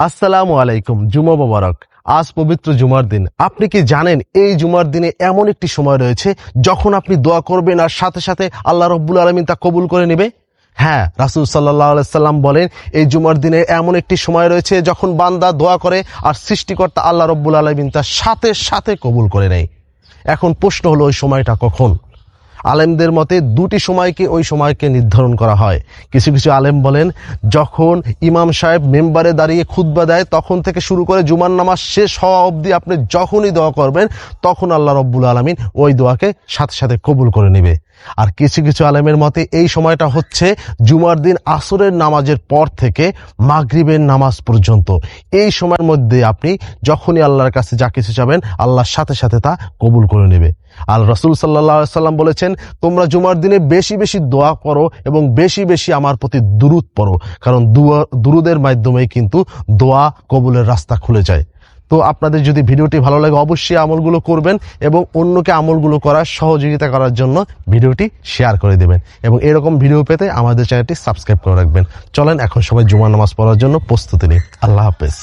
আসসালামু আলাইকুম। জুমা মোবারক। আজ পবিত্র জুমার দিন। আপনি কি জানেন এই জুমার দিনে এমন একটি সময় রয়েছে যখন আপনি দোয়া করবেন আর সাথে সাথে আল্লাহ রাব্বুল আলামিন তা কবুল করে নেবে? হ্যাঁ, রাসূল সাল্লাল্লাহু আলাইহি সাল্লাম বলেন এই জুমার দিনে এমন একটি সময় রয়েছে যখন বান্দা দোয়া করে আর সৃষ্টিকর্তা আল্লাহ রাব্বুল আলামিন তা সাথে সাথে কবুল করে নেয়। এখন প্রশ্ন হলো ওই সময়টা কখন? আলেমদের মতে দুটি সময়কে ওই সময়কে নির্ধারণ করা হয়। কিছু কিছু আলেম বলেন যখন ইমাম সাহেব মেম্বারে দাঁড়িয়ে খুতবা দেয় তখন থেকে শুরু করে জুমার নামাজ শেষ হওয়া অবধি আপনি যখনই দোয়া করবেন তখন আল্লাহ রাব্বুল আলামিন ওই দোয়াকে সাথে সাথে কবুল করে নেবে। আর কিছু কিছু আলেমের মতে এই সময়টা হচ্ছে জুমার দিন আসরের নামাজের পর থেকে মাগরিবের নামাজ পর্যন্ত। এই সময়ের মধ্যে আপনি যখনই আল্লাহর কাছে যা কিছু চাবেন আল্লাহর সাথে সাথে তা কবুল করে নেবে। আর রাসূল সাল্লাল্লাহু আলাইহি সাল্লাম বলেছেন তোমরা জুমার দিনে বেশি বেশি দোয়া করো এবং বেশি বেশি আমার প্রতি দুরূদ পড়ো, কারণ দুরূদের মাধ্যমেই কিন্তু দোয়া কবুলের রাস্তা খুলে যায়। তো আপনাদের যদি ভিডিওটি ভালো লাগে অবশ্যই আমলগুলো করবেন এবং অন্যকে আমলগুলো করার সহযোগিতা করার জন্য ভিডিওটি শেয়ার করে দেবেন এবং এরকম ভিডিও পেতে আমাদের চ্যানেলটি সাবস্ক্রাইব করে রাখবেন। চলেন এখন সবাই জুমার নামাজ পড়ার জন্য প্রস্তুতি নিই। আল্লাহ হাফেজ।